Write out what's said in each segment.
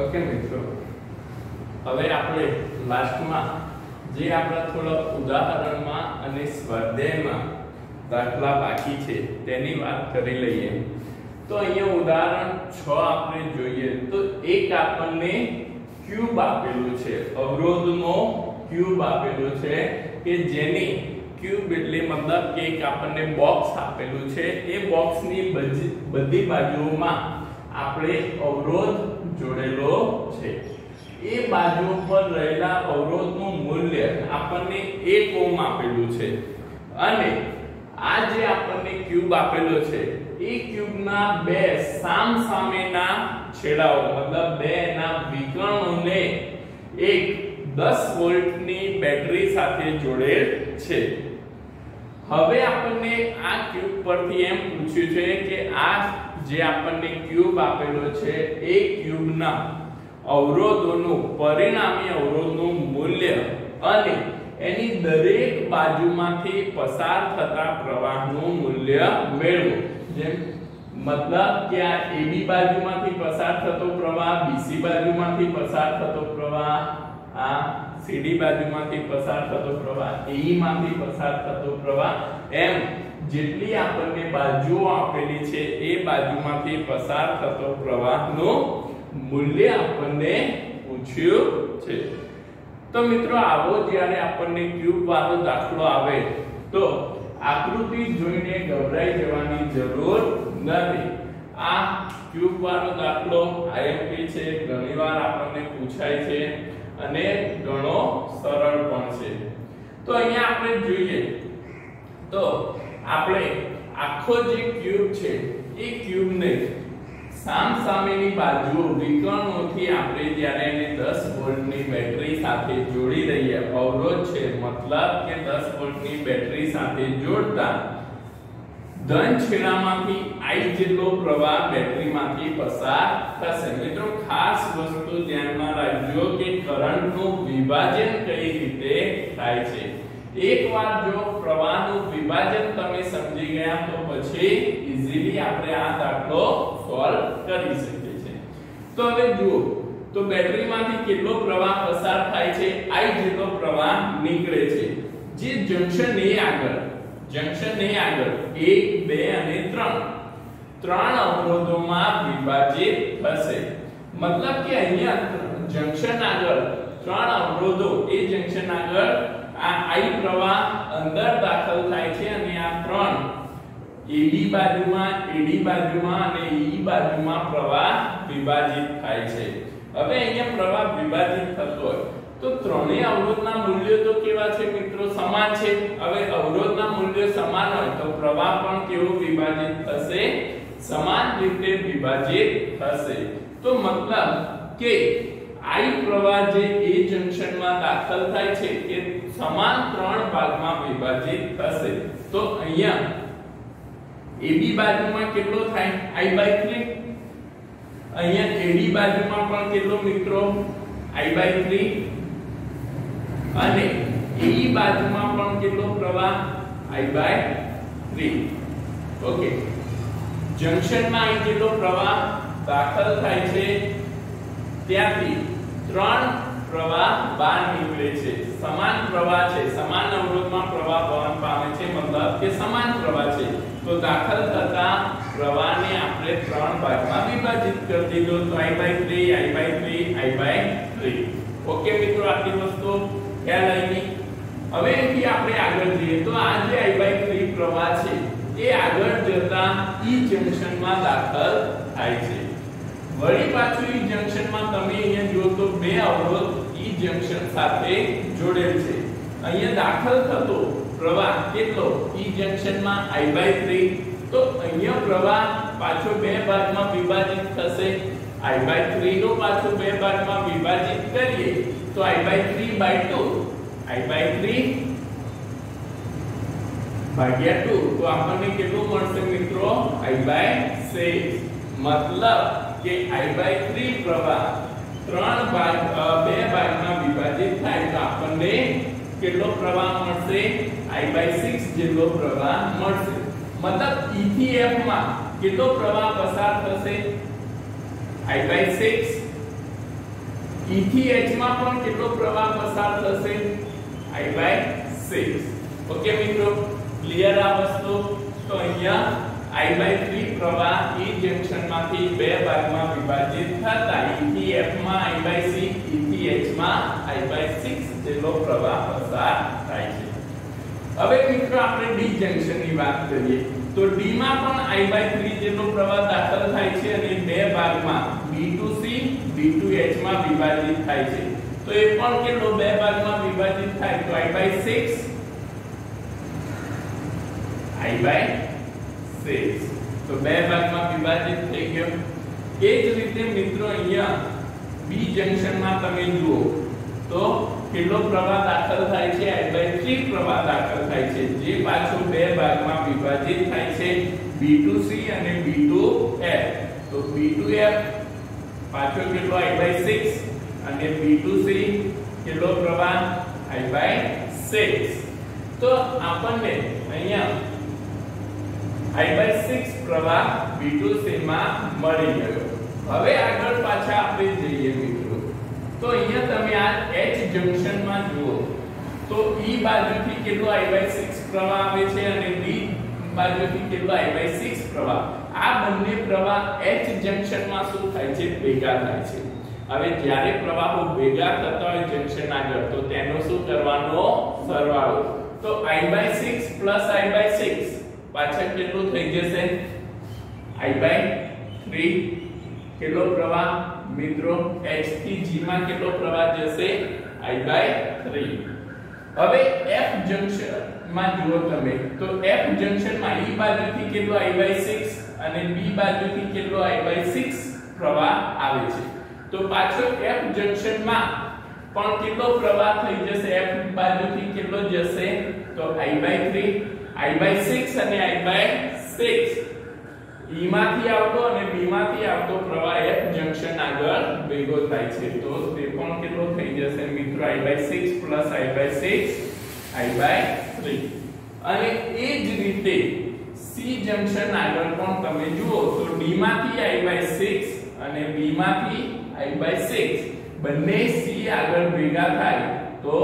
Okay मित्रों, હવે આપણે લાસ્ટમાં જે આપણા થોડા ઉદાહરણમાં અને સ્વાધ્યાયમાં દાખલા બાકી છે તેની વાત કરી લઈએ. તો અહીંયા ઉદાહરણ 6 આપણે જોઈએ તો એક આપણને ક્યુબ આપેલું છે, અવરોધનો ક્યુબ આપેલું છે કે જેની ક્યુબ એટલે મતલબ કે એક આપણને બોક્સ આપેલું છે. એ બોક્સની બધી બાજુઓમાં આપણે અવરોધ જોડેલો છે. એ બાજુ પર રહેલા અવરોધનું મૂલ્ય આપણને 1 ઓહ્મ આપેલું છે અને આ જે આપણને ક્યુબ આપેલો છે એ ક્યુબના બે સામસામેના છેડાઓ મતલબ બે ના વિકર્ણોને એક 10 વોલ્ટની બેટરી સાથે જોડેલ છે. હવે આપણને આ ક્યુબ પરથી એમ પૂછ્યું છે કે આ જે આપણને ક્યુબ આપેલો છે એ ક્યુબના અવરોધોનું પરિણામી અવરોધનું મૂલ્ય અને એની દરેક બાજુમાંથી પસાર થતા પ્રવાહનું મૂલ્ય મેળવો. જેમ મતલબ કે આ AB બાજુમાંથી પસાર થતો પ્રવાહ, BC બાજુમાંથી પસાર થતો પ્રવાહ, આ CD બાજુમાંથી પસાર થતો પ્રવાહ, AE માંથી પસાર થતો પ્રવાહ, એમ જેટલી આપણને બાજુઓ આપેલી છે એ બાજુમાંથી પસાર થતો પ્રવાહનું મૂલ્ય આપણને પૂછ્યું છે. તો મિત્રો આવો જ્યારે આપણને ક્યુબ વાળો દાખલો આવે તો આકૃતિ જોઈને ગભરાઈ જવાની જરૂર નથી. આ ક્યુબ વાળો દાખલો IMP છે, ઘણીવાર આપણને પૂછાય છે અને ઘણો સરળ પણ છે. તો અહીંયા આપણે જોઈએ તો આપણે આખો જે ક્યુબ છે એ ક્યુબને સામસામેની બાજુઓ વિકર્ણોથી આપણે જ્યારે એને 10 વોલ્ટની બેટરી સાથે જોડી દઈએ, અવરોધ છે મતલબ કે 10 વોલ્ટની બેટરી સાથે જોડતા ધન છેડામાંથી I જેટલો પ્રવાહ બેટરીમાંથી પસાર થશે. મિત્રો ખાસ વસ્તુ ધ્યાનમાં રાખજો કે કરંટનું વિભાજન કઈ રીતે થાય છે. એકવાર જો પ્રવાહનું વિભાજન તમે સમજી ગયા તો પછી ઈઝીલી આપણે આ દાખલો સોલ્વ કરી શકીએ છીએ. તો હવે જુઓ તો બેટરીમાંથી કેટલો પ્રવાહ પસાર થાય છે, I જેટલો પ્રવાહ નીકળે છે જે જંક્શન A આગળ 1 2 અને 3 અવરોધોમાં વિભાજિત થશે. મતલબ કે અહીંયા જંક્શન આગળ 3 અવરોધો, એ જંક્શન આગળ આ I પ્રવાહ અંદર દાખલ થાય છે અને આ 3 AB બાજુમાં, AD બાજુમાં અને EE બાજુમાં પ્રવાહ વિભાજિત થાય છે. હવે અહીંયા પ્રવાહ વિભાજિત થતો હોય તો ત્રણેય અવરોધના મૂલ્યો તો કેવા છે મિત્રો? સમાન છે. હવે અવરોધના મૂલ્યો સમાન હોય તો પ્રવાહ પણ કેવો વિભાજિત થશે? સમાન રીતે વિભાજિત થશે. તો મતલબ કે I પ્રવાહ જે A જંક્શનમાં દાખલ થાય છે એ સમાન 3 ભાગમાં વિભાજિત થશે. તો અહીંયા AB બાજુમાં કેટલો થાય? I/3. અહીંયા AD બાજુમાં પણ કેટલો મિત્રો? I/3. અને AE બાજુમાં પણ કેટલો પ્રવાહ? I/3. ઓકે, જંક્શનમાં અહીં જેટલો પ્રવાહ દાખલ થાય છે ત્યાંથી 3 પ્રવાહ બહાર નીકળે છે. સમાન પ્રવાહ છે, સમાન અવરોધમાં પ્રવાહ વહન પામે છે, મતલબ કે સમાન પ્રવાહ છે. તો દાખલ થતા પ્રવાહને આપણે 3 ભાગમાં વિભાજિત કરી દીધો. તો I/3 I/3 I/3. ઓકે મિત્રો, આટલી વસ્તુ ખ્યાલ આવી. હવે એથી આપણે આગળ જઈએ તો આ જે I/3 પ્રવાહ છે એ આગળ જતા E જંક્શનમાં દાખલ થાય છે. વળી પાછું E જંક્શનમાં તમે અહીંયા જો તો બે અવરોધ E જંક્શન સાથે જોડેલ છે. અહીંયા દાખલ થતો પ્રવાહ કેટલો? E જંક્શનમાં I/3. તો અહીંયા પ્રવાહ પાછો બે ભાગમાં વિભાજિત થશે. I/3 નો પાછો બે ભાગમાં વિભાજિત કરીએ તો I/3/2, I/3 ભાગ્યા 2 તો આપણને કેટલું મળશે મિત્રો? I/6. મતલબ કે I/3 પ્રવાહ બે ભાગમાં વિભાજિત થાય તો આપણને કેટલો પ્રવાહ મળશે? I/6 જેટલો પ્રવાહ મળશે. મતલબ E થી F માં કેટલો પ્રવાહ પસાર થશે? I/6 E થી H માં પણ કેટલો પ્રવાહ પસાર થશે I/6. ઓકે મિત્રો, ક્લિયર આ વસ્તુ? તો અહીંયા I/3 પ્રવાહ E જંક્શન માંથી બે ભાગમાં વિભાજિત થતા E થી F માં I/6, E થી H માં I/6 જેટલો પ્રવાહ પસાર થાય છે. હવે મિત્રો આપણે D જંક્શન ની વાત કરીએ તો D માં પણ I/3 જેટલો પ્રવાહ દાખલ થાય છે અને બે ભાગમાં B to C, B to H માં વિભાજિત થાય છે. તો એ પણ કેટલો બે ભાગમાં વિભાજિત થાય તો I/6 તો બે ભાગમાં વિભાજિત થઈ ગયો. એ જ રીતે મિત્રો અહીંયા B જંક્શનમાં તમે જુઓ તો કેટલો પ્રવાહ દાખલ થાય છે I/3 પ્રવાહ દાખલ થાય છે જે પાછો બે ભાગમાં વિભાજિત થાય છે B to C અને B to F. તો B to F પાછો કેટલો I/6 અને B to C કેટલો પ્રવાહ I/6. તો આપણને અહીંયા I/6 પ્રવાહ B to C માં મળી ગયો. હવે આગળ પાછા આપણે જઈએ મિત્રો તો અહીંયા તમે આ H જંક્શન માં જુઓ તો E બાજુથી કેટલો I/6 પ્રવાહ આવે છે અને D બાજુથી કેટલો I/6 પ્રવાહ. આ બંને પ્રવાહ H જંક્શન માં શું થાય છે ભેગા થાય છે. હવે જ્યારે પ્રવાહો ભેગા થતા હોય જંક્શન આગળ તો તેનો શું કરવાનો સરવાળો. તો I/6 પ્લસ I/6 પાછળ કેટલું થઈ જશે I/3 કેટલો પ્રવાહ મિત્રો H થી G માં કેટલો પ્રવાહ જશે I/3. હવે F જંક્શન માં જુઓ તમે તો F જંક્શન માં E બાજુથી કેટલો I/6 અને B બાજુથી કેટલો I/6 પ્રવાહ આવે છે. તો પાછો F જંક્શન માં પણ કેટલો પ્રવાહ થઈ જશે F બાજુથી કેટલો જશે તો I/3 I/6 અને I/6. E માંથી આવતો અને B માંથી આવતો પ્રવાહ F જંક્શન આગળ ભેગો થાય છે તો તે પણ કેટલો થઈ જશે મિત્રો I/6 પ્લસ I/6 I/3. અને એ જ રીતે C જંક્શન આગળ પણ તમે જુઓ તો D માંથી I/6 અને B માંથી I/6 બંને C આગળ ભેગા થાય તો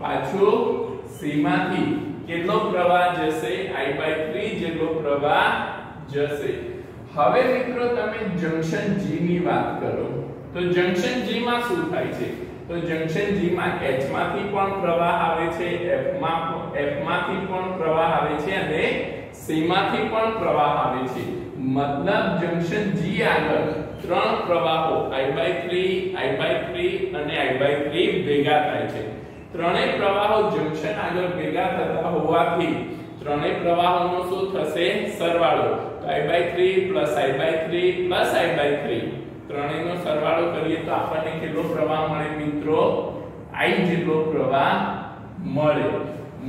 પાછો C માંથી કેટલો પ્રવાહ જશે I/3 જેટલો પ્રવાહ જશે. હવે મિત્રો તમે જંક્શન G ની વાત કરો તો જંક્શન G માં શું થાય છે તો જંક્શન G માં H માંથી પણ પ્રવાહ આવે છે F માંથી પણ પ્રવાહ આવે છે અને C માંથી પણ પ્રવાહ આવે છે. મતલબ જંક્શન G આગળ ત્રણ પ્રવાહો I/3 I/3 અને I/3 ભેગા થાય છે. ત્રણેય પ્રવાહો જંક્શન આગળ ભેગા થતા હોવાથી ત્રણેય પ્રવાહોનો શું થશે સરવાળો. તો I/3 plus I/3 plus I/3 ત્રણેયનો સરવાળો કરીએ તો આપણને કેટલો પ્રવાહ મળે મિત્રો I જેટલો પ્રવાહ મળે.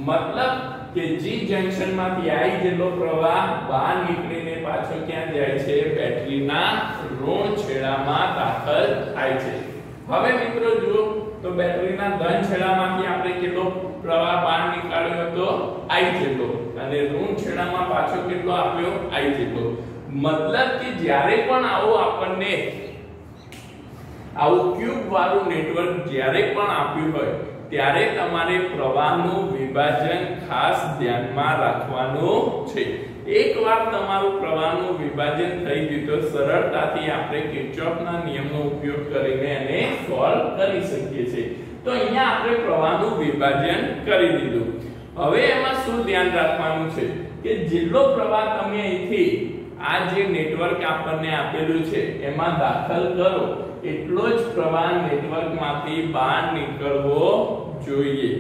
મતલબ કે G જંક્શન માંથી I જેટલો પ્રવાહ બહાર નીકળીને પાછો ક્યાં જાય છે બેટરીના ઋણ છેડામાં દાખલ થાય છે. હવે મિત્રો જુઓ તો બેટરીના ધન છેડામાંથી આપણે કેટલો પ્રવાહ બહાર નીકાળ્યો હતો I જેટલો અને ઋણ છેડામાં પાછો કેટલો આપ્યો I જેટલો. મતલબ કે જ્યારે પણ આપણને આવું ક્યુબ વાળું નેટવર્ક જ્યારે પણ આપ્યું હોય ત્યારે તમારે પ્રવાહનું વિભાજન ખાસ ધ્યાનમાં રાખવાનું છે. એકવાર તમારું પ્રવાહનું વિભાજન થઈ ગયું તો સરળતાથી આપણે કિર્ચોફના નિયમનો ઉપયોગ કરીને એને સોલ્વ કરી શકીએ છીએ. તો અહીંયા આપણે પ્રવાહનું વિભાજન કરી દીધું. હવે એમાં શું ધ્યાન રાખવાનું છે કે જેટલો પ્રવાહ તમે અહીંથી આ જે નેટવર્ક આપણને આપેલું છે એમાં દાખલ કરો એટલો જ પ્રવાહ નેટવર્કમાંથી બહાર નીકળવો જોઈએ.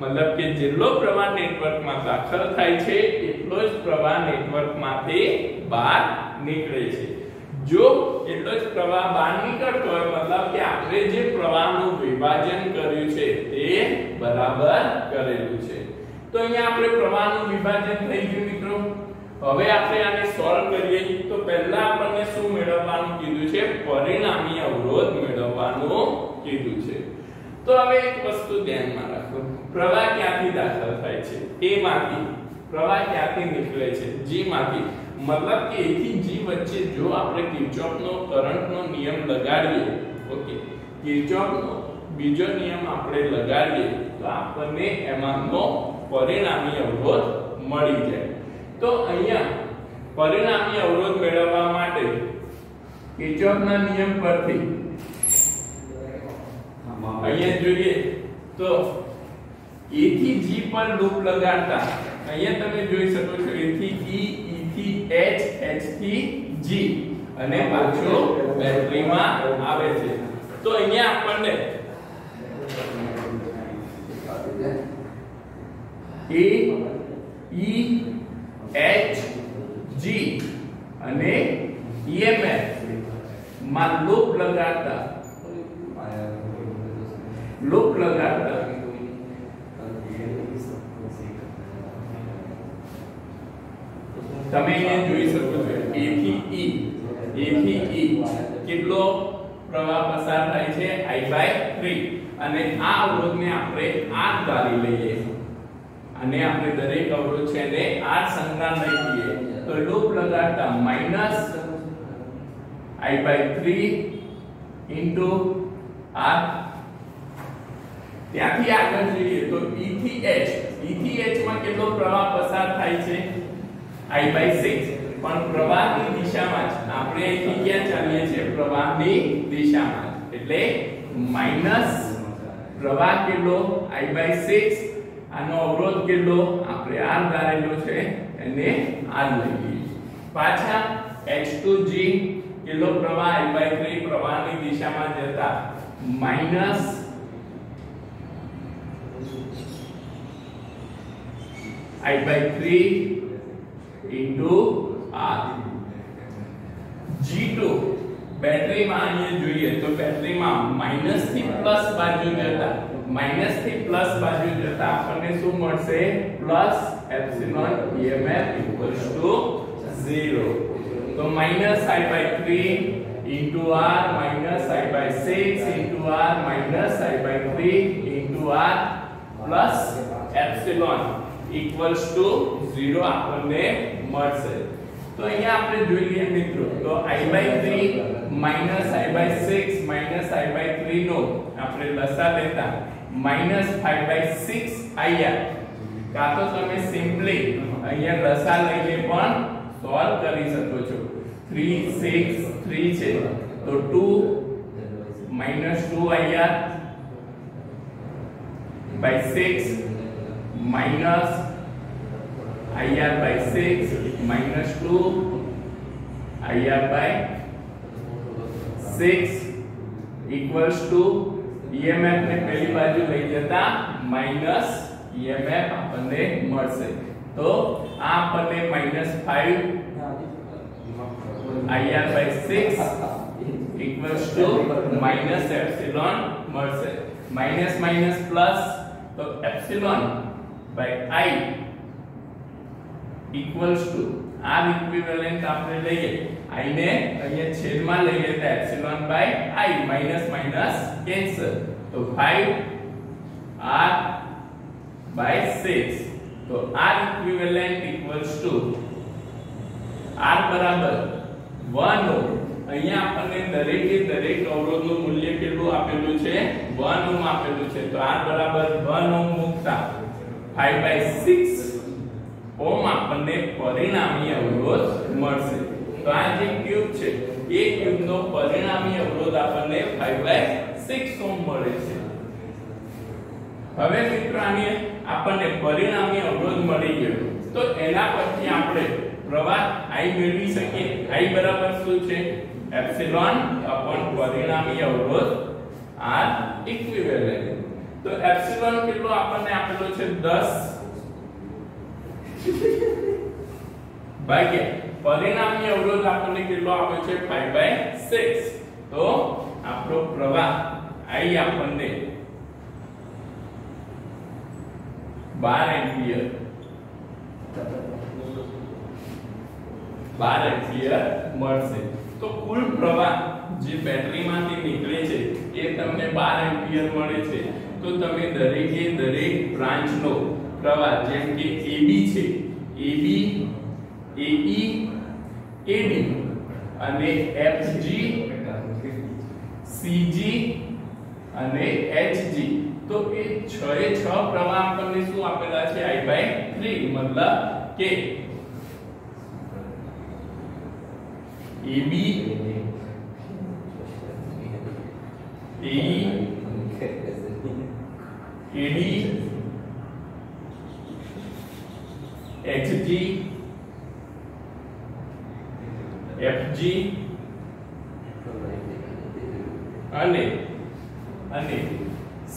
મતલબ કે જેટલો પ્રવાહ નેટવર્કમાં દાખલ થાય છે એટલો જ પ્રવાહ નેટવર્કમાંથી બહાર નીકળે છે. જો એટલો જ પ્રવાહ બહાર નીકળતો હોય મતલબ કે આપણે જે પ્રવાહનું વિભાજન કર્યું છે તે બરાબર કરેલું છે. તો અહીંયા આપણે પ્રવાહનું વિભાજન થઈ ગયું મિત્રો. હવે આપણે આને સોલ્વ કરીએ તો પહેલા આપણને શું મેળવવાનું કીધું છે પરિણામી અવરોધ મેળવવાનું કીધું છે. તો હવે એક વસ્તુ ધ્યાનમાં રાખો પ્રવાહ ક્યાંથી દાખલ થાય છે A માંથી પ્રવાહ ક્યાંથી નીકળે છે G માંથી. મતલબ કે A થી G વચ્ચે જો આપણે કિર્ચોફનો કરંટનો નિયમ લગાડીએ ઓકે કિર્ચોફનો બીજો નિયમ આપણે લગાડીએ તો આપણને એમાંનો પરિણામી અવરોધ મળી જાય. તો અહીંયા પરિણામી અવરોધ મેળવવા માટે કિર્ચોફના નિયમ પરથી અહીંયા જોઈએ તો A થી G પર લૂપ લગાડતા અહીંયા તમે જોઈ શકો છો A થી E, E થી H, H થી G અને પાછો બેટરીમાં આવે છે. તો અહીંયા આપણને A, E, H, G અને EMF માં લૂપ લગાડતા તમે અહીંયા જોઈ શકો છો A થી E કેટલો પ્રવાહ પસાર થાય છે I/3 અને આ અવરોધને આપણે R ધારી લઈએ અને આપણે દરેક અવરોધ છે ને R સંજ્ઞા લઈ લઈએ તો લૂપ લગાડતા -I/3 * R. ત્યાંથી આગળ જઈએ તો E થી H માં કેટલો પ્રવાહ પસાર થાય છે I/6 પણ પ્રવાહની દિશામાં જ આપણે અહીંથી ક્યાં ચાલીએ છીએ પ્રવાહની દિશામાં એટલે માઈનસ પ્રવાહ કેટલો I/6 આનો અવરોધ કેટલો આપણે R ધારેલો છે એને R લઈ લઈએ પાછા H2G કેટલો પ્રવાહ I/3 પ્રવાહની દિશામાં જતા minus I/3 into R. G2 બેટરીમાં અહીંયા જોઈએ તો બેટરીમાં માઈનસ થી પ્લસ બાજુ જતા આપણને શું મળશે plus epsilon EMF equals to 0. તો minus I/3 into R minus I/6 into R minus I/3 into R plus epsilon equals to 0 આપણને મળશે. તો અહીંયા આપણે જોઈએ મિત્રો તો I/3 minus I/6 minus I/3 નો આપણે લસા લેતા -5/6 IR કાં તો તમે સિમ્પલી અહીંયા લસા લઈને પણ સોલ્વ કરી શકો છો. 3 6 3 છે તો 2 -2 IR by 6 minus IR by 6 minus 2 IR by 6 equals to EMF ને પેલી બાજુ લઈ જતા માઈનસ EMF આપણને મળશે. તો આ આપણને -5 IR by 6 equals to minus epsilon મળશે. માઈનસ માઈનસ પ્લસ તો epsilon by I equals to R equivalent આપણે લઈએ I ને અહીંયા છેદમાં લઈ લેતા epsilon by I minus minus cancel તો 5 R by 6 તો R equivalent equals to R બરાબર 1 ઓહ્મ. અહીંયા આપણને દરેક અવરોધનું મૂલ્ય કેટલું આપેલું છે 1 ઓહ્મ આપેલું છે તો R બરાબર 1 ઓહ્મ મૂકતા 5/6 ઓહ્મ આપણને પરિણામી અવરોધ મળશે. તો આ જે ક્યુબ છે એ ક્યુબનો પરિણામી અવરોધ આપણને 5/6 ઓહ્મ મળે છે. હવે મિત્રો આને આપણને પરિણામી અવરોધ મળી ગયો તો એના પરથી આપણે પ્રવાહ I મેળવી શકીએ. I બરાબર શું છે એપ્સિલોન અપોન પરિણામી અવરોધ R ઇક્વિવેલેન્ટ. તો એપ્સિલોન કેટલો આપણને આપેલો છે 10 ભાગ્યા પરિણામી અવરોધ આપણને કેટલો આપ્યો છે 5/6. તો આપણો પ્રવાહ I આપણને 12 એમ્પિયર મળશે. તો કુલ પ્રવાહ જે બેટરીમાંથી નીકળે છે એ તમને 12 એમ્પિયર મળે છે. તો તમે દરેક બ્રાન્ચનો પ્રવાહ જેમ કે AB છે AB AE AD અને FG CG અને Hg. તો એ 6 એ 6 પ્રવાહ આપણને શું આપેલા છે I/3 મતલબ કે AB AD HG FG અને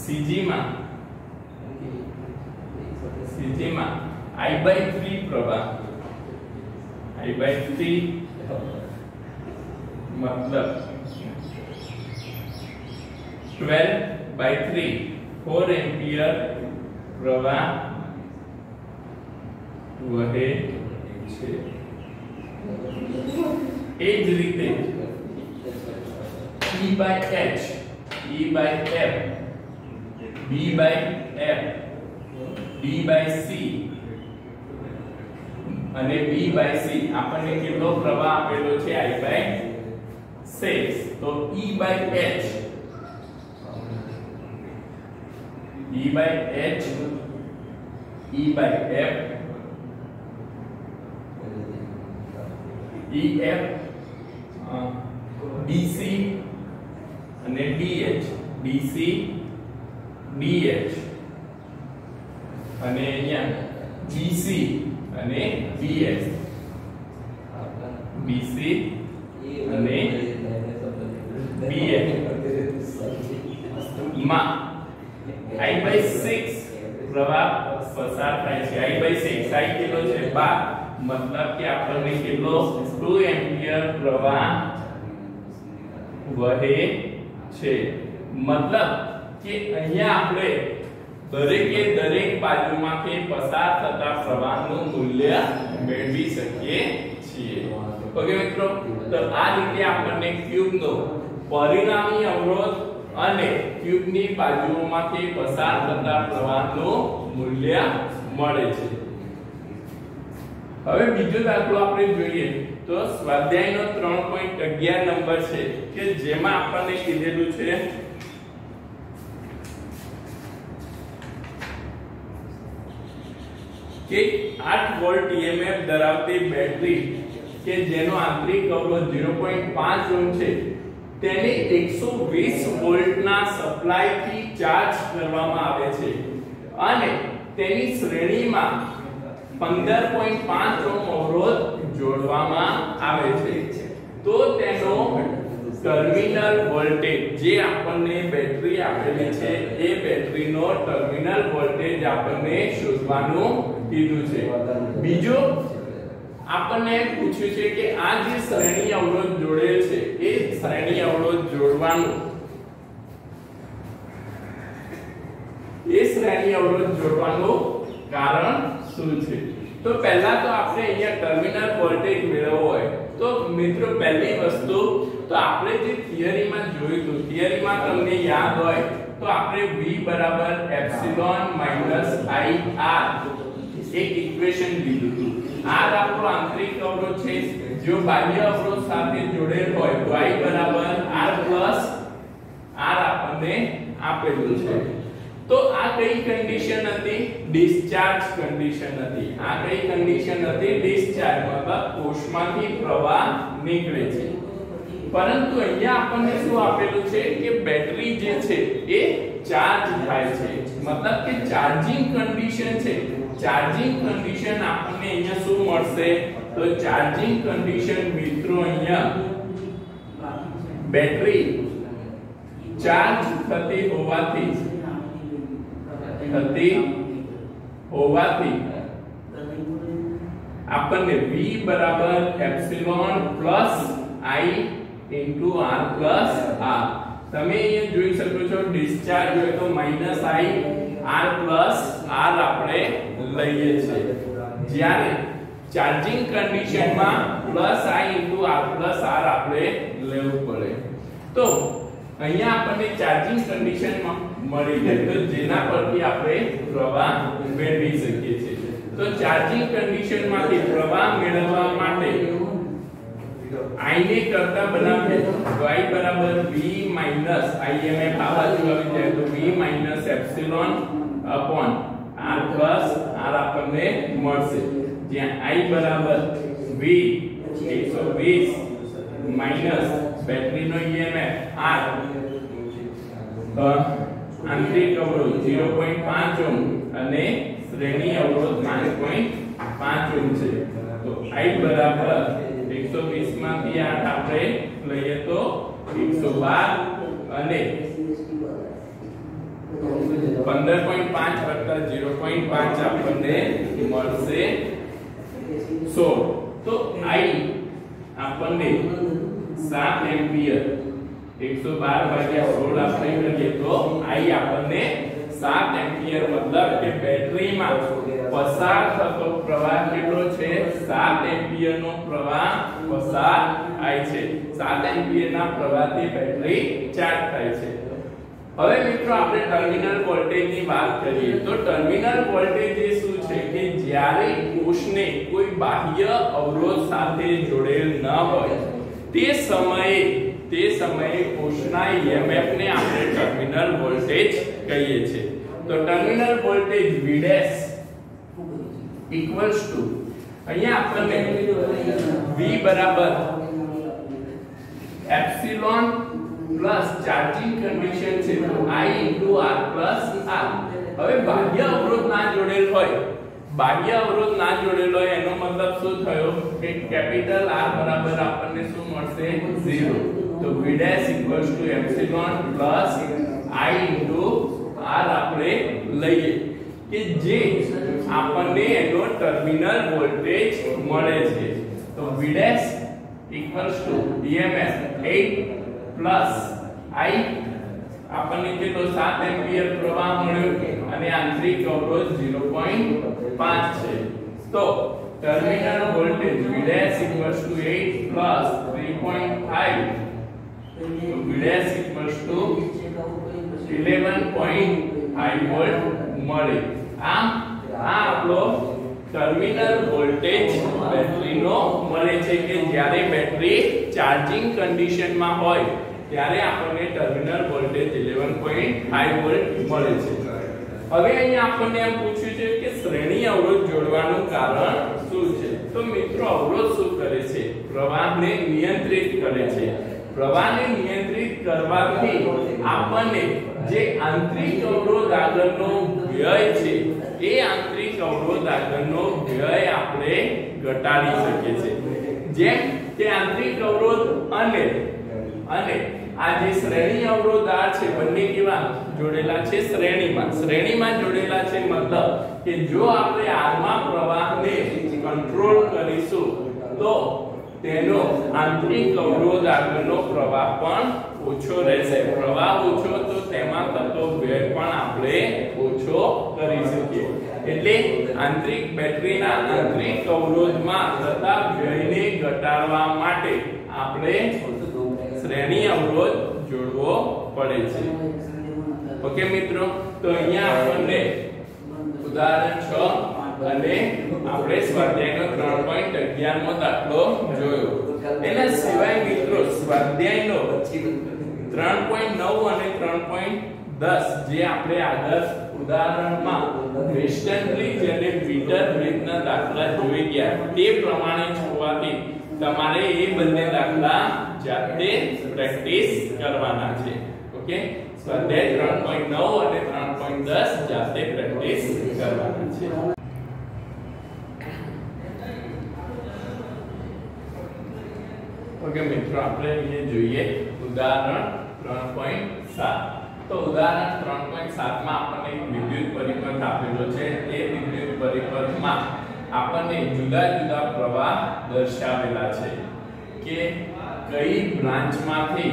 CG માં I/3 પ્રવાહ I/3 मतलब 12/3 4 एम्पियर प्रवाह वहे છે. એ જ રીતે E/H E/F B/F D/C અને B/C આપણને કેટલો પ્રવાહ આપેલો છે I/6. તો E/H E/H E/F EF DC અને DH DC DH અને અહીંયા BC અને BS BC અને BS માં I/6 પ્રવાહ પસાર થાય છે. I/6 I કેટલો છે 12 मतलब કે આપણને કેટલો 2 એમ્પિયર પ્રવાહ વહે છે. मतलब કે અહીંયા આપણે દરેક બાજુમાંથી પસાર થતા પ્રવાહનું મૂલ્ય મેળવી શકીએ છીએ. ઓકે મિત્રો, તો આ રીતે આપણને ક્યુબનો પરિણામી અવરોધ અને ક્યુબની બાજુઓમાંથી પસાર થતા પ્રવાહનું મૂલ્ય મળે છે. હવે બીજો દાખલો આપણે જોઈએ તો સ્વાધ્યાયનો 3.11 નંબર છે કે જેમાં આપણને કીધેલું છે કે 8 વોલ્ટ EMF ધરાવતી બેટરી કે જેનો આંતરિક અવરોધ 0.5 ઓહ્મ છે તેને 120 વોલ્ટના સપ્લાયથી ચાર્જ કરવામાં આવે છે અને તેની શ્રેણીમાં 15.5 ઓહ્મ અવરોધ જોડવામાં આવે છે. તો તેનો ટર્મિનલ વોલ્ટેજ જે આપણને બેટરી આપેલી છે એ બેટરીનો ટર્મિનલ વોલ્ટેજ આપણને શોધવાનું કીધું છે. બીજો આપણને પૂછ્યું છે કે આ જે શ્રેણી અવરોધ જોડેલ છે એ શ્રેણી અવરોધ જોડવાનું કારણ શું છે. તો પહેલા તો આપણે અહીંયા ટર્મિનલ વોલ્ટેજ મેળવવો હોય તો મિત્રો પહેલી વસ્તુ તો આપણે જે થિયરીમાં જોયું હતું, થિયરીમાં તમને યાદ હોય તો આપણે V બરાબર એપ્સિલોન માઈનસ IR એક ઇક્વેશન લીધું હતું. R આપણો આંતરિક અવરોધ છે, જો બાહ્ય અવરોધ સાથે જોડેલ હોય તો I બરાબર R પ્લસ R આપણને આપેલું છે. તો આ કઈ કન્ડિશન હતી? ડિસ્ચાર્જ કન્ડિશન હતી. આ કઈ કન્ડિશન હતી? ડિસ્ચાર્જ મતલબ કોષમાંથી પ્રવાહ નીકળે છે. પરંતુ અહીંયા આપણને શું આપેલું છે કે બેટરી જે છે એ ચાર્જ થાય છે, મતલબ કે ચાર્જિંગ કન્ડિશન છે. ચાર્જિંગ કન્ડિશન આપણને અહીંયા શું મળશે? તો ચાર્જિંગ કન્ડિશન મિત્રો અહીંયા બેટરી ચાર્જ થતી હોવાથી આપણને V બરાબર epsilon plus I into R plus R. તમે અહીંયા જોઈ શકો છો ડિસ્ચાર્જ હોય તો minus I R plus R આપણે લઈએ છીએ, જ્યારે ચાર્જિંગ કન્ડિશનમાં plus I into R plus R આપણે લેવું પડે. તો અહીંયા આપણને ચાર્જિંગ કન્ડિશનમાં મળી જાય તો જેના પરથી આપણે પ્રવાહ મેળવી શકીએ છીએ. તો ચાર્જિંગ કન્ડિશનમાંથી પ્રવાહ મેળવવા માટે I ને કરતા બનાવીએ તો I બરાબર V માઈનસ IMF આ બાજુ આવી જાય તો V minus epsilon upon R plus R આપણને મળશે જ્યાં I બરાબર V 120 માઈનસ બેટરીનો EMF R આંતરિક અવરોધ 0.5 ઓહ્મ અને શ્રેણી અવરોધ 5.5 ઓહ્મ છે તો I બરાબર 120 માંથી 8 આપણે લઈએ તો 112 અને 15.5 વત્તા 0.5 આપણને મળશે 16 તો I આપણને 7 એમ્પિયર 112 ભાગ્યા 16 આપણે કરીએ તો I આપણને 7 એમ્પિયર મતલબ કે બેટરીમાં પસાર થતો પ્રવાહ કેટલો છે 7 એમ્પિયર નો પ્રવાહ પસાર થાય છે 7 એમ્પિયર ના પ્રવાહથી બેટરી ચાર્જ થાય છે હવે મિત્રો આપણે ટર્મિનલ વોલ્ટેજ ની વાત કરીએ તો ટર્મિનલ વોલ્ટેજ એ શું છે કે જ્યારે કોષને કોઈ બાહ્ય અવરોધ સાથે જોડેલ ન હોય તે સમયે કોષના EMF ને આપણે ટર્મિનલ વોલ્ટેજ કહીએ છીએ તો terminal voltage V' equals to અહીંયા આપણને V બરાબર એપ્સિલોન પ્લસ ચાર્જિંગ કન્ડિશન છે તો I * R પ્લસ R હવે બાહ્ય અવરોધ ના જોડેલ હોય એનો મતલબ શું થયો કે કેપિટલ R બરાબર આપણને શું મળશે 0 તો V' equals to epsilon plus I * R આપણે લઈએ કે જે આપણને એનો ટર્મિનલ વોલ્ટેજ મળે છે તો V' equals to EMF 8 plus I આપણને કેટલો 7 એમ્પિયર પ્રવાહ મળ્યો અને આંતરિક અવરોધ 0.5 છે તો terminal voltage V' equals to 8 plus 3.5 તો V' ઇક્વલ્સ ટુ 11.5 વોલ્ટ મળે આમ આ આપણો ટર્મિનલ વોલ્ટેજ બેટરીનો મળે છે કે જ્યારે બેટરી ચાર્જિંગ કન્ડિશનમાં હોય ત્યારે આપણને ટર્મિનલ વોલ્ટેજ 11.5 વોલ્ટ મળે છે હવે અહીંયા આપણને એમ પૂછ્યું છે કે શ્રેણી અવરોધ જોડવાનું કારણ શું છે તો મિત્રો અવરોધ શું કરે છે પ્રવાહને નિયંત્રિત કરે છે પ્રવાહને નિયંત્રિત કરવાથી આપણને જે આંતરિક અવરોધ આગળનો વ્યય છે એ આંતરિક અવરોધ આગળનો વ્યય આપણે ઘટાડી શકીએ છીએ જેમ કે આંતરિક અવરોધ અને આ જે શ્રેણી અવરોધ આ છે બંને કેવા જોડેલા છે શ્રેણીમાં જોડેલા છે મતલબ કે જો આપણે R માં પ્રવાહને કંટ્રોલ કરીશું તો તેનો આંતરિક અવરોધ આગળનો પ્રવાહ પણ ઓછો રહેશે પ્રવાહ ઓછો તો તેમાં થતો વ્યય પણ આપણે ઓછો કરી શકીએ એટલે આંતરિક બેટરીના આંતરિક અવરોધમાં થતા વ્યયને ઘટાડવા માટે આપણે શ્રેણી અવરોધ જોડવો પડે છે ઓકે મિત્રો તો અહીંયા આપણને ઉદાહરણ 6 અને આપણે સ્વાધ્યાયનો 3.11 મો દાખલો જોયો એના સિવાય મિત્રો સ્વાધ્યાયનો 3.9 અને 3.10 જે આપણે આગળ ઉદાહરણમાં વેસ્ટર્ન બ્રિજ અને પીટર બ્રિજના દાખલા જોઈ ગયા તે પ્રમાણે જોવાથી તમારે એ બંને દાખલા જાતે પ્રેક્ટિસ કરવાના છે ઓકે સ્વાધ્યાય 3.9 અને 3.10 જાતે પ્રેક્ટિસ કરવાના છે ઓકે મિત્રો આપણે અહીંયા જોઈએ ઉદાહરણ 3.7 તો ઉદાહરણ 3.7 માં આપણને એક વિદ્યુત પરિપથ આપેલો છે તે વિદ્યુત પરિપથમાં આપણને જુદા જુદા પ્રવાહ દર્શાવેલા છે કે કઈ બ્રાન્ચમાંથી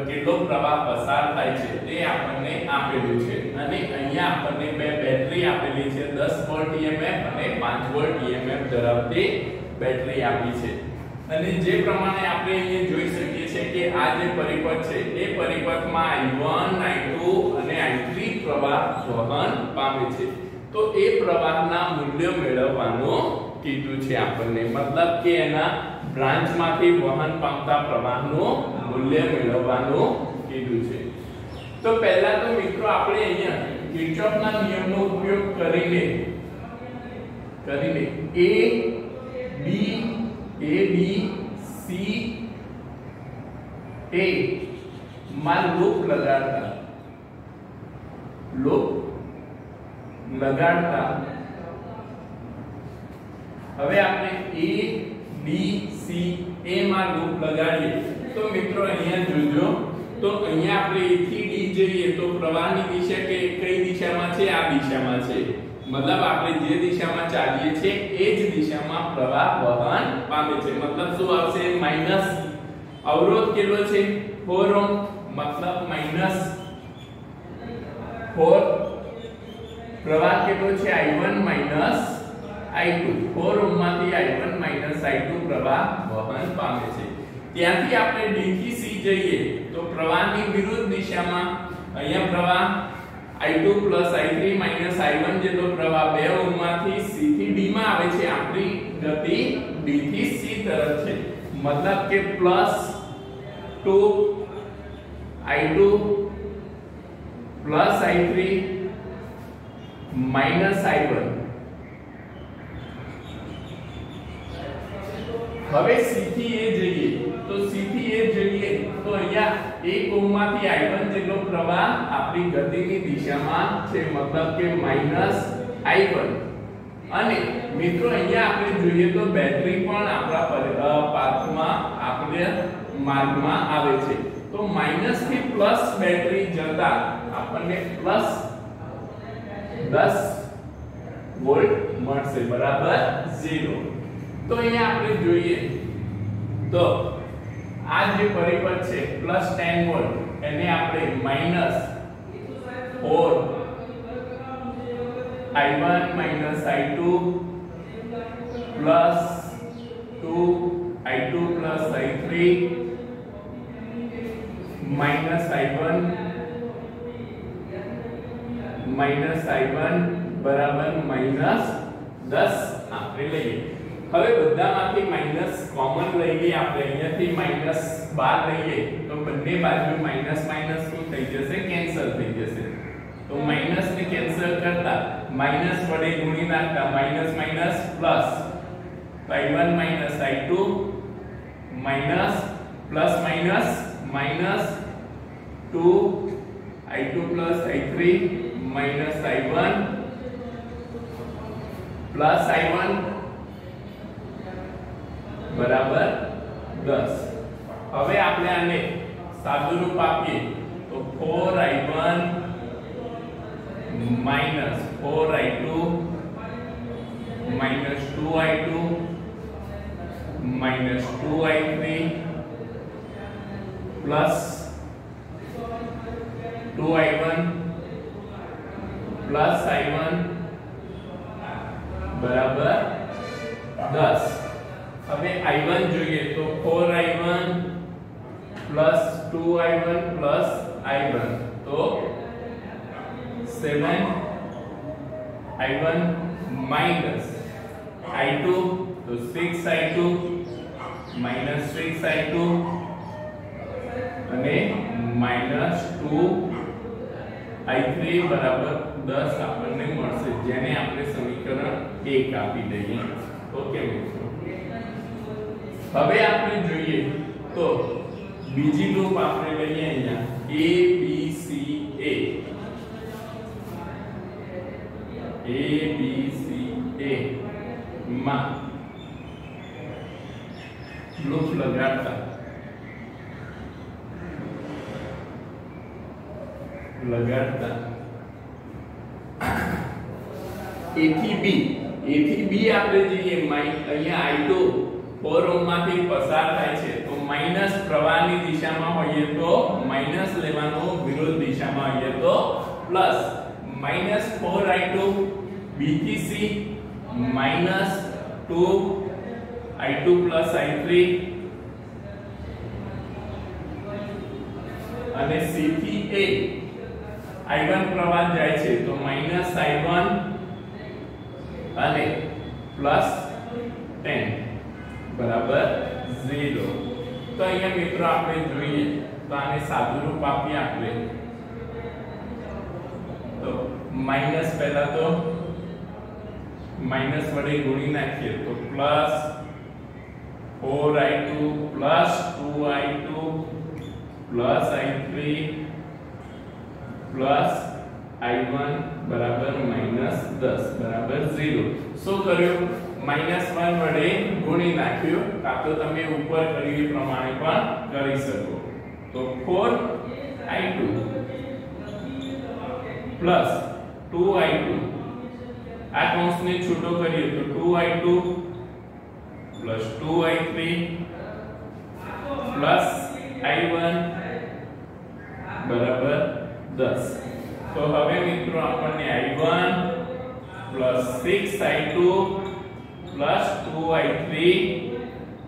કેટલો પ્રવાહ પસાર થાય છે તે આપણને આપેલું છે અને અહીંયા આપણને બે બેટરી આપેલી છે 10 વોલ્ટ EMF અને 5 વોલ્ટ EMF ધરાવતી બેટરી આપી છે અને જે પ્રમાણે આપણે અહીંયા જોઈ શકીએ છીએ કે આ જે પરિપથ છે એ પરિપથમાં I1 I2 અને I3 પ્રવાહ વહન પામે છે તો એ પ્રવાહના મૂલ્ય મેળવવાનું કીધું છે આપણને મતલબ કે એના બ્રાન્ચમાંથી વહન પામતા પ્રવાહનું મૂલ્ય મેળવવાનું કીધું છે। તો પહેલા તો મિત્રો આપણે અહીંયા કિર્ચોફના નિયમનો ઉપયોગ કરીને A B C A માં લૂપ લગાડતા હવે આપણે A B C A માં લૂપ લગાડીએ તો મિત્રો અહીંયા જોજો તો અહીંયા આપણે A થી D જઈએ તો પ્રવાહની દિશા કઈ દિશામાં છે આ દિશામાં છે मतलब આપણે જે દિશામાં ચાલીએ છે એ જ દિશામાં પ્રવાહ વહન પામે છે मतलब શું આવશે માઈનસ અવરોધ કેટલો છે 4 ઓહ્મ मतलब माइनस 4 प्रवाह કેટલો છે I1 માઈનસ I2 4 ઓહ્મ માંથી I1 માઈનસ I2 પ્રવાહ વહન પામે છે ત્યાંથી આપણે D થી C જઈએ તો પ્રવાહની વિરુદ્ધ દિશામાં અહીંયા પ્રવાહ I2 I3 I1 જેટલો પ્રવાહ 2 ઓહ્મ માંથી C થી D માં આવે છે આપણી ગતિ D થી C તરફ છે मतलब કે +2 I2 I3 I1 હવે C થી A જઈએ તો અહીંયા 1 ઓહ્મ માંથી I1 જેટલો પ્રવાહ આપણી ગતિની દિશામાં છે मतलब કે -I1 અને મિત્રો અહીંયા આપણે જોઈએ તો બેટરી પણ આપણા પાથમાં આપણે માર્ગમાં આવે છે તો માઈનસ થી પ્લસ બેટરી જતા આપણને પ્લસ 10 વોલ્ટ મળશે બરાબર 0 તો અહીંયા આપણે જોઈએ તો આ જે પરિબળ છે પ્લસ 10 વોલ્ટ એને આપણે minus 4 I1 minus I2 plus 2 I2 plus I3 minus I1 બરાબર minus 10 આપણે લઈએ હવે બધામાંથી માઈનસ કોમન લઈએ આપણે અહીંયાથી માઈનસ 12 લઈએ તો બંને બાજુ માઈનસ માઈનસ શું થઈ જશે કેન્સલ થઈ જશે तो माइनस ने कैंसिल करता माइनस वडे गुणी नाखता minus minus plus I1 minus I2 minus plus minus minus 2 I2 plus I3 minus I1 plus I1 बराबर 10 હવે આપણે આને સાદુરૂપ આપીએ તો 4I1 minus 4I2 minus 2I2 minus 2I3 plus 2I1 plus I1 बराबर 10 હવે I1 જોઈએ તો 4I1 plus 2I1 plus I1 तो 7 I1 minus I2 तो 6I2 minus 6I2 અને minus 2I3 બરાબર 10 આપણને મળશે જેને આપણે સમીકરણ 1 આપી દઈએ ઓકે મિત્રો હવે આપણે જોઈએ તો બીજી લૂપ આપણે લઈએ અહીંયા A B C A A B C A માં લૂપ લગાડતા A થી B આપણે જઈએ અહીંયા I2 4 ઓહ્મ માંથી પસાર થાય છે તો માઈનસ પ્રવાહની દિશામાં હોઈએ તો માઈનસ લેવાનો વિરુદ્ધ દિશામાં હોઈએ તો પ્લસ minus 4I2 B થી C minus 2I2 plus I3 અને C થી A I1 પ્રવાહ જાય છે તો minus I1 અને plus 10 બરાબર 0. તો અહીંયા મિત્રો આપણે જોઈએ તો આને સાદુરૂપ આપીએ આપણે તો માઈનસ પહેલા તો માઈનસ વડે ગુણી નાખીએ તો plus 4i2 plus 2i2 plus i3 plus i1 બરાબર માઈનસ 10 બરાબર 0. શું કર્યું? માઈનસ 1 વડે ગુણી નાખ્યું, કાં તો તમે ઉપર કર્યું એ પ્રમાણે પણ કરી શકો. તો 4i2 પ્લસ 2i2 આ કૌંસને છૂટો કરીએ તો 2i2 plus 2i3 plus i1 બરાબર 10. તો હવે મિત્રો આપણને i1 plus 6i2 plus 2i3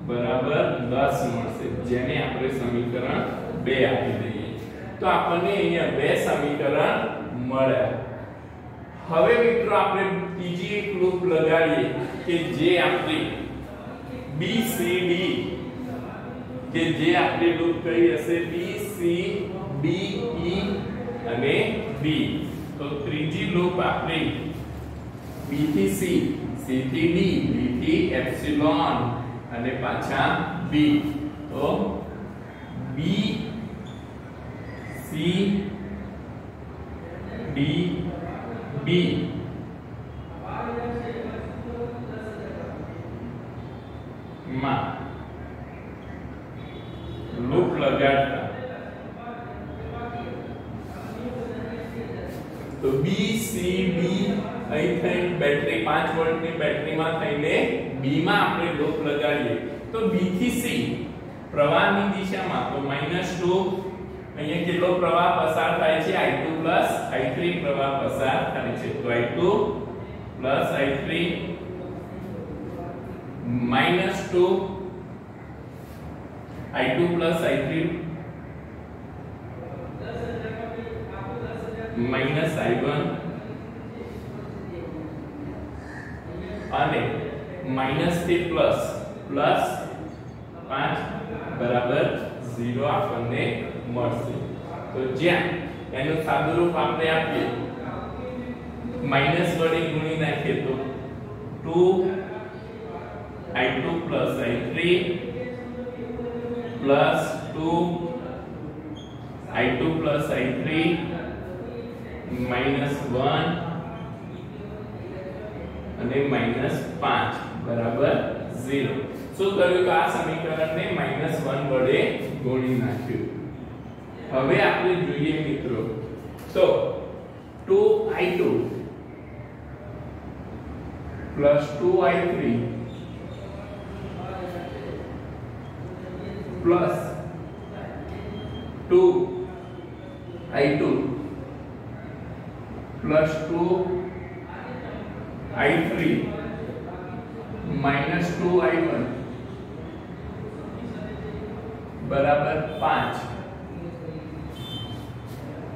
બરાબર 10 મળશે, જેને આપણે સમીકરણ 2 આપી દઈએ તો આપણને અહીંયા બે સમીકરણ મળ્યા. હવે મિત્રો આપણે બીજી એક લૂપ લગાડીએ કે જે આપણી BCD કે જે આપણી લૂપ કઈ હશે BCD E અને B. તો ત્રીજી લૂપ આપણી B થી C, C થી D, D થી એપ્સિલોન અને પાછા B. તો B C D B માં લૂપ લગાડતા તો B C D અહીં થઈ બેટરી 5 વોલ્ટની બેટરીમાં થઈને B માં આપણે લૂપ લગાડીએ તો B થી C પ્રવાહની દિશામાં તો -2 અહીંયા કેટલો પ્રવાહ પસાર થાય છે i2 i3 પ્રવાહ પસાર થાય છે તો i2 i3 -2 i2 i3 i1 અને માઈનસ થી પ્લસ 5 બરાબર 0 આપણને મળશે. તો જ્યાં એનું સાદુરૂપ આપણે આપીએ માઈનસ વડે ગુણી નાખીએ તો 2i2 i3 plus 2i2 i3 -1 અને -5 બરાબર 0. શું કર્યું? તો આ સમીકરણને -1 વડે ગુણી નાખ્યું. હવે આપણે જોઈએ મિત્રો તો 2i2 2i3 plus 2i2 plus 2i3 -2i1 બરાબર 5.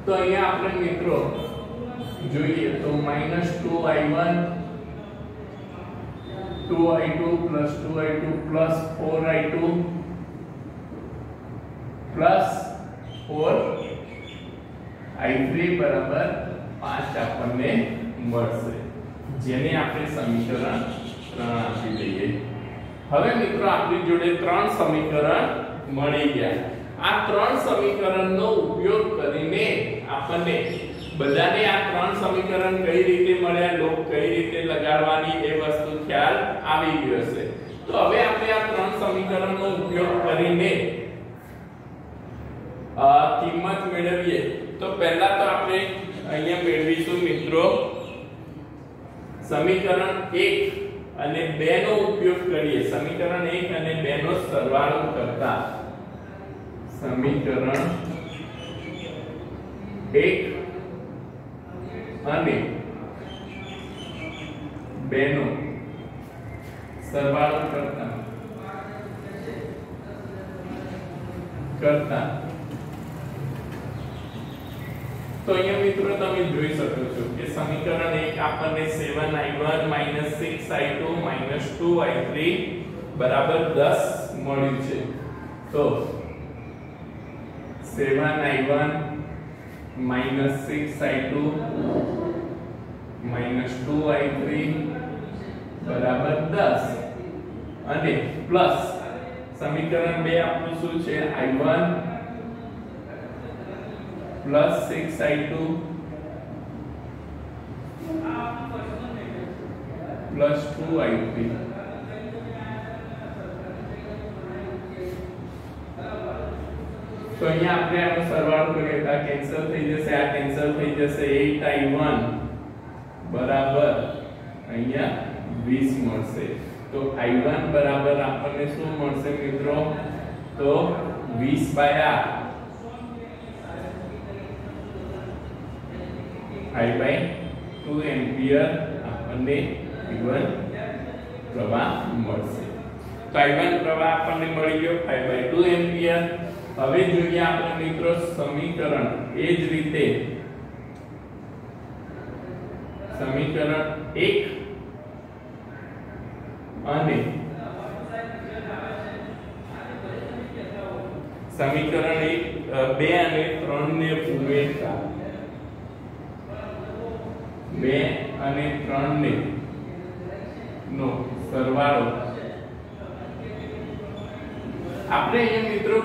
તો અહીંયા આપણે મિત્રો જોઈએ તો -2i1 2i2 2i2 4i2 4i3 બરાબર 5 આપણને મળશે, જેને આપણે સમીકરણ 3 આપી દઈએ. હવે મિત્રો આપણી જોડે 3 સમીકરણ મળી ગયા. આ 3 સમીકરણનો ઉપયોગ કરીને આપણને બધાને આ 3 સમીકરણ કઈ રીતે મળ્યા, લૂપ કઈ રીતે લગાડવાની એ વસ્તુ ખ્યાલ આવી ગયો છે. તો હવે આપણે આ 3 સમીકરણનો ઉપયોગ કરીને કિંમત મેળવીએ. તો પહેલા તો આપણે અહીંયા મેળવીશું મિત્રો સમીકરણ 1 અને 2 નો ઉપયોગ કરીએ. સમીકરણ 1 અને 2 નો સરવાળો કરતા સમીકરણ 1 અને 2 નો સરવાળો કરતા તો અહીંયા મિત્રો તમે જોઈ શકો છો કે સમીકરણ 1 આપણને 7i1 6i2 2i3 બરાબર 10 મળ્યું છે તો 7i1 minus 6i2 minus 2i3 બરાબર 10 અને પ્લસ સમીકરણ 2 આપણું શું છે i1 plus 6i2 plus 2i3 તો અહીંયા આપણે આનો સરવાળો કરીએ તો આ કેન્સલ થઈ જશે આ કેન્સલ થઈ જશે 8i1 બરાબર અહીંયા 20 મળશે તો i1 બરાબર આપણને શું મળશે મિત્રો તો 20/8 5/2 એમ્પિયર આપણને i1 પ્રવાહ મળશે તો i1 પ્રવાહ આપણને મળી ગયો 5/2 એમ્પિયર હવે જોઈએ આપણે મિત્રો સમીકરણ એ જ રીતે સમીકરણ 1 અને સમીકરણ 2 અને 3 ને ઉમેરતા 2 અને 3 ને નો સરવાળો આપણે અહીંયા મિત્રો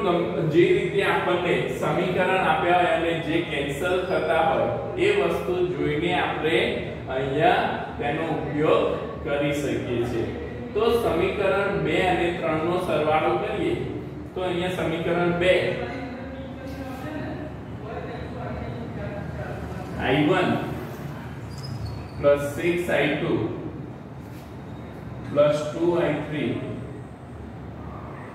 જે રીતે આપણને સમીકરણ આપ્યા હોય અને જે કેન્સલ થતા હોય એ વસ્તુ જોઈને આપણે અહીંયા તેનો ઉપયોગ કરી શકીએ છીએ તો સમીકરણ 2 અને 3 નો સરવાળો કરીએ તો અહીંયા સમીકરણ 2 i1 plus 6i2 plus 2i3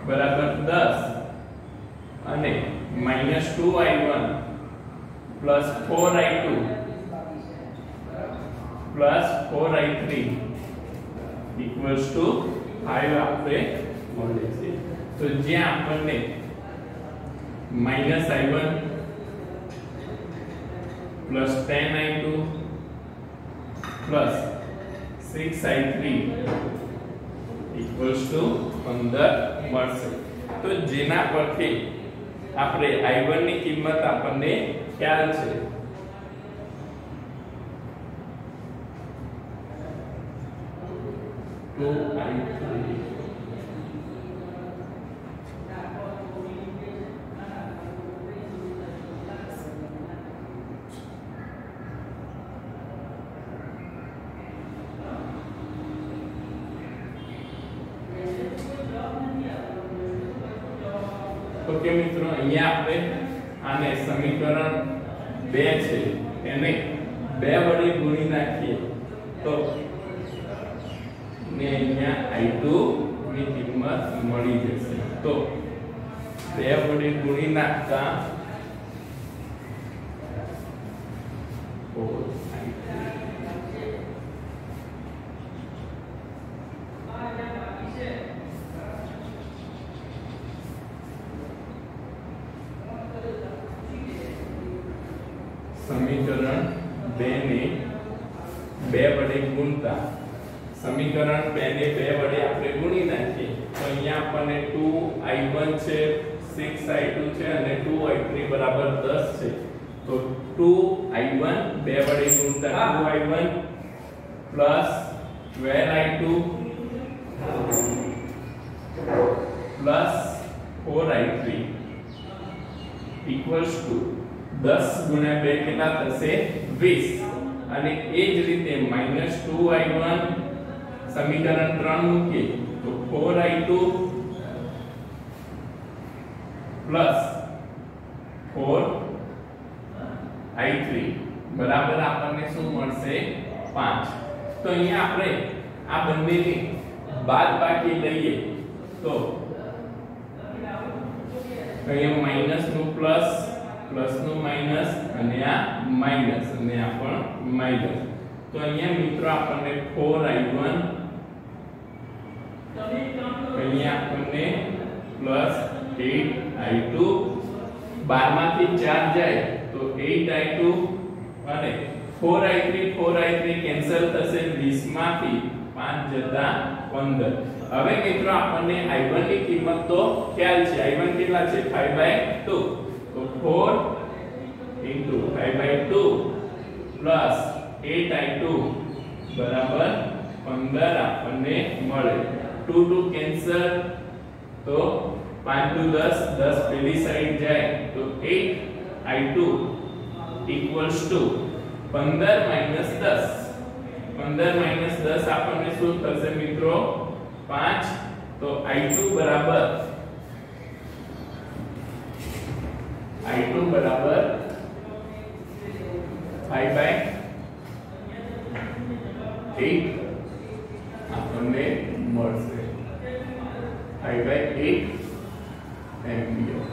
બરાબર 10 અને minus 2i1 plus 4i2 plus 4i3 equals to 5 આપણે મળે છે તો જે આપણને minus i1 plus 10i2 plus 6i3 equals to 15 મળશે તો જેના પરથી આપણે i1 ની કિંમત આપણને ખ્યાલ છે તો ઓકે મિત્રો અહીંયા આપણે આને સમીકરણ 2 છે એને 2 વડે ગુણી નાખીએ તો ને અહીંયા i2 ની કિંમત મળી જશે તો 2 વડે ગુણી નાખતા સમીકરણ 2 ને 2 વડે ગુણતા સમીકરણ 2 ને 2 વડે આપણે ગુણી નાખીએ તો અહીંયા આપણને 2i1 છે 6i2 છે અને 2i3 બરાબર 10 છે તો 2i1 2 વડે ગુણતા 2i1 plus 12i2 plus 4i3 equals to 10 ગુણ્યા 2 કેટલા થશે 20 અને એ જ રીતે -2i1 સમીકરણ 3 મૂકીએ તો 4i2 plus 4i3 બરાબર આપણને શું મળશે 5 તો અહીંયા આપણે આ બંનેની બાદબાકી લઈએ તો અહીંયા માઈનસ નું પ્લસ પ્લસ નું માઈનસ અને આ માઈનસ અને આ પણ માઈનસ તો અહીંયા મિત્રો આપણને 4i1 અહીંયા આપણને પ્લસ 8i2 12 માંથી 4 જાય તો 8i2 અને 4i3 કેન્સલ થશે 20 માંથી 5 જતા 15. હવે મિત્રો આપણને i1 ની કિંમત તો ખ્યાલ છે. i1 કેટલા છે 5/2 તો 4 * 5/2 પ્લસ 8i2 બરાબર 15 આપણને મળે. 2 2 કેન્સલ તો 5 2 10 10 પેલી સાઈડ જાય તો 8i2 equals to 15 minus 10. 15 minus 10 આપણને શું થશે મિત્રો 5. તો i2 બરાબર 5/8 આપણને મળશે 5/8 એમ્પિયર.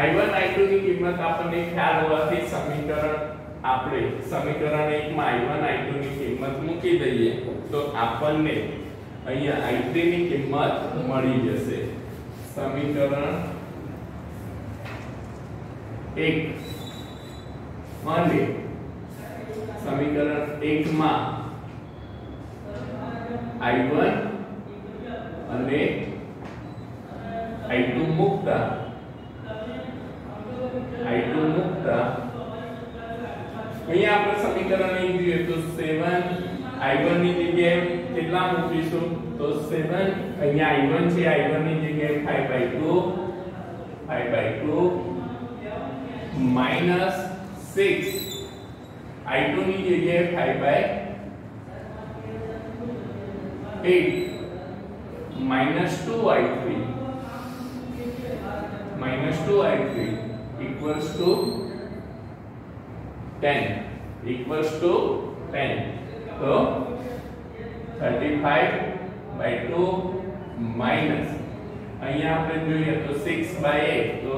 i1 i2 ની કિંમત આપણને ખ્યાલ હોવાથી સમીકરણ 1 માં i1 i2 ની કિંમત મૂકી દઈએ તો આપણને અહીંયા i3 ની કિંમત મળી જશે. સમીકરણ 1 અને સમીકરણ 1 માં i1 અને i2 મૂકતા અહીંયા આપણે સમીકરણ 1 જોઈએ તો 7 i1 ની જગ્યાએ કેટલા મૂકીશું તો 7 અહીંયા i1 છે i1 ની જગ્યાએ 5/2 minus 6 i2 ની જગ્યાએ 5/8 minus 2i3 equals to 10 તો 35/2 minus અહીંયા આપણે જોઈએ તો 6/8 તો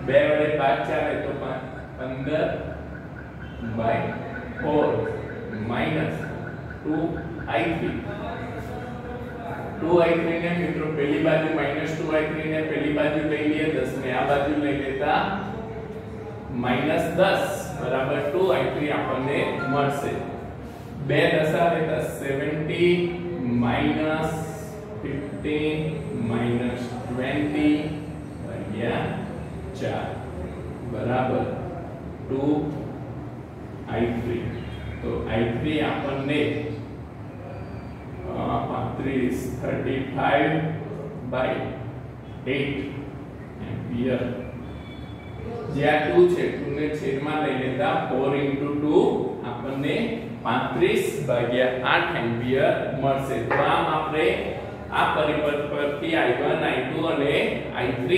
2 વડે ભાગ ચાલે તો 15/4 minus 2i3 ને મિત્રો પહેલી બાજુ -2i3 ને પહેલી બાજુ લઈ લઈએ 10 ને આ બાજુ લઈ લેતા -10 બરાબર 2i3 આપણને મળશે. 2 દશા લેતા 70 minus 15 minus 20 ભાગ્યા 4 બરાબર 2i3. તો i3 આપણને 35/8 એમ્પિયર. જે આ 2 છે 2 ને છેદમાં લઈ લેતા 4 * 2 આપણને 35/8 એમ્પિયર મળશે. તો આમ આપણે આ પરિપથ પરથી i1 i2 અને i3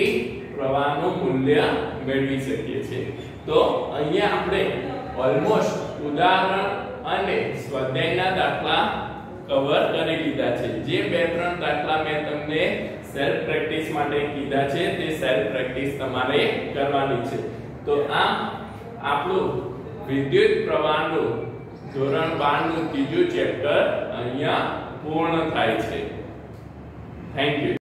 પ્રવાહનું મૂલ્ય મેળવી શકીએ છીએ. તો અહીંયા આપણે ઓલમોસ્ટ ઉદાહરણ અને સ્વાધ્યાયના દાખલા કવર કરી લીધા છે. જે 2-3 દાખલા મેં તમને સેલ્ફ પ્રેક્ટિસ માટે કીધા છે તે સેલ્ફ પ્રેક્ટિસ તમારે કરવાની છે. તો આ આપણું વિદ્યુત પ્રવાહનું ધોરણ 12 નું ત્રીજું ચેપ્ટર અહીંયા પૂર્ણ થાય છે. Thank you.